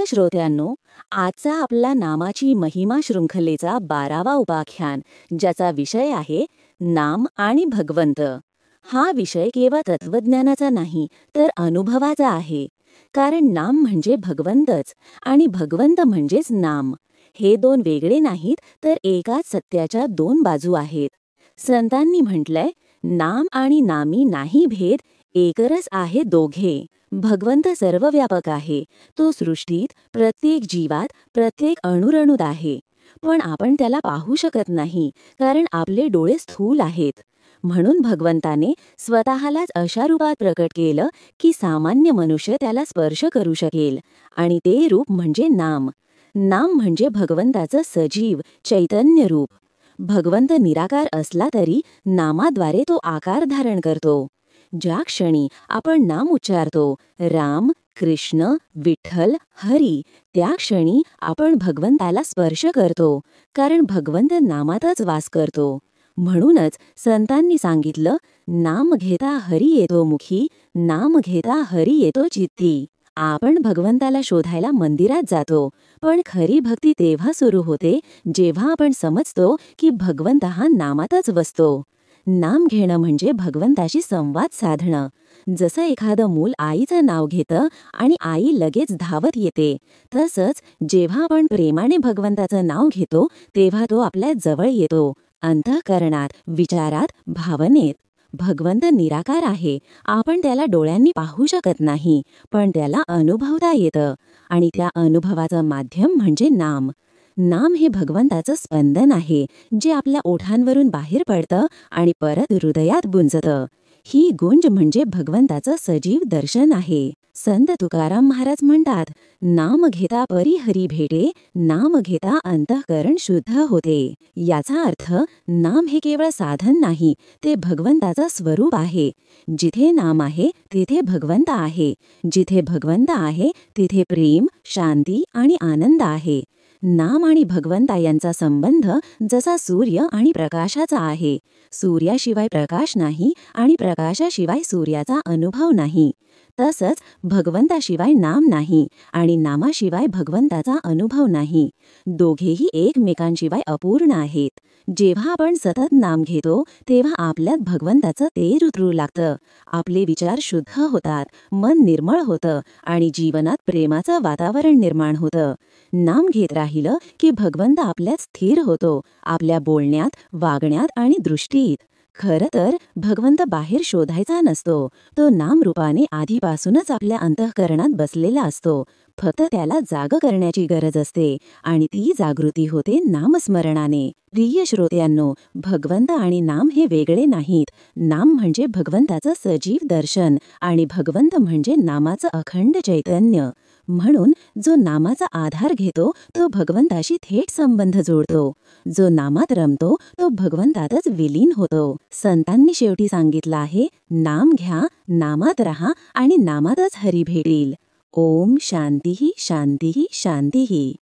प्रिय श्रोत्यांनो, आजचा आपला नामाची महिमा शृंखलेचा 12वा उपाख्यान, ज्याचा विषय आहे नाम आणि भगवंत. हा विषय केवळ तत्वज्ञानाचा नाही तर अनुभवाचा आहे. कारण नाम म्हणजे भगवंतच आणि भगवंत म्हणजेच नाम. हे दोन वेगळे नाहीत तर एकाच सत्याच्या दोन बाजू आहेत. संतांनी म्हटलंय, नाम आणि नामी नाही भेद, एकरस आहे दोघे. भगवंत सर्वव्यापक आहे. तो सृष्टीत प्रत्येक जीवात प्रत्येक अणुरेणूत आहे. पण आपण त्याला पाहू शकत नाही, कारण आपले डोळे स्थूल आहेत. म्हणून भगवंताने स्वतःलाच अशा रूपात प्रकट केलं की सामान्य मनुष्य त्याला स्पर्श करू शकेल. आणि ते रूप म्हणजे नाम. नाम म्हणजे भगवंताचं सजीव चैतन्य रूप. भगवंत निराकार असला तरी नामाद्वारे तो आकार धारण करतो. ज्या क्षणी आपण नाम उच्चारतो, राम, कृष्ण, विठ्ठल, हरी, त्या क्षणी आपण भगवंताला स्पर्श करतो, कारण भगवंत नामातच वास करतो. म्हणूनच संतांनी सांगितलं, नाम घेता हरी येतो मुखी, नाम घेता हरी येतो चित्ती. आपण भगवंताला शोधायला मंदिरात जातो, पण खरी भक्ती तेव्हा सुरू होते जेव्हा आपण समजतो की भगवंत हा नामातच वसतो. नाम घेणं म्हणजे भगवंताशी संवाद साधणं. जसं एखादं मूल आईचं नाव घेतं आणि आई लगेच धावत येते, तसंच जेव्हा आपण प्रेमाने भगवंताचं नाव घेतो तेव्हा तो आपल्या जवळ येतो, अंतःकरणात, विचारात, भावनेत. भगवंत निराकार आहे. आपण त्याला डोळ्यांनी पाहू शकत नाही, पण त्याला अनुभवता येतं. आणि त्या अनुभवाचं माध्यम म्हणजे नाम. नाम हे भगवंताचं स्पंदन आहे, जे आपल्या ओठांवरून बाहेर पडतं आणि परत हृदयात गुंजतं. ही गुंज म्हणजे भगवंताचं सजीव दर्शन आहे. संत तुकाराम महाराज म्हणतात, नाम घेता परी हरी भेटे, नाम घेता अंतःकरण शुद्ध होते. याचा अर्थ, नाम हे केवळ साधन नाही, ते भगवंताचं स्वरूप आहे. जिथे नाम आहे तिथे भगवंत आहे. जिथे भगवंत आहे तिथे प्रेम, शांती आणि आनंद आहे. नाम आणि भगवंता यांचा संबंध जसा सूर्य आणि प्रकाशाचा आहे. सूर्याशिवाय प्रकाश नाही आणि प्रकाशाशिवाय सूर्याचा अनुभव नाही. तसंच भगवंताशिवाय नाम नाही आणि नामाशिवाय भगवंताचा अनुभव नाही. दोघेही एकमेकांशिवाय अपूर्ण आहेत. जेव्हा आपण सतत नाम घेतो तेव्हा आपल्यात भगवंताचं तेज उतरू लागतं. आपले विचार शुद्ध होतात, मन निर्मळ होतं आणि जीवनात प्रेमाचं वातावरण निर्माण होतं. नाम घेत राहिलं की भगवंत आपल्यात स्थिर होतो, आपल्या बोलण्यात, वागण्यात आणि दृष्टीत. खरं तर भगवंत बाहेर शोधायचा नसतो. तो नामरूपाने आधीपासूनच आपल्या अंतःकरणात बसलेला असतो. फक्त त्याला जाग करण्याची गरज असते आणि ती जागृती होते नामस्मरणाने. प्रिय श्रोत्यांनो, भगवंत आणि नाम हे वेगळे नाहीत. नाम म्हणजे भगवंताचं सजीव दर्शन आणि भगवंत म्हणजे नामाचं अखंड चैतन्य. म्हणून जो नामाचा आधार घेतो तो भगवंताशी थेट संबंध जोडतो. जो नामात रमतो तो भगवंतातच विलीन होतो. संतांनी शेवटी सांगितलं आहे, नाम घ्या, नामात रहा आणि नामातच हरी भेटेल. ओम शांतीही शांतीही शांतीही.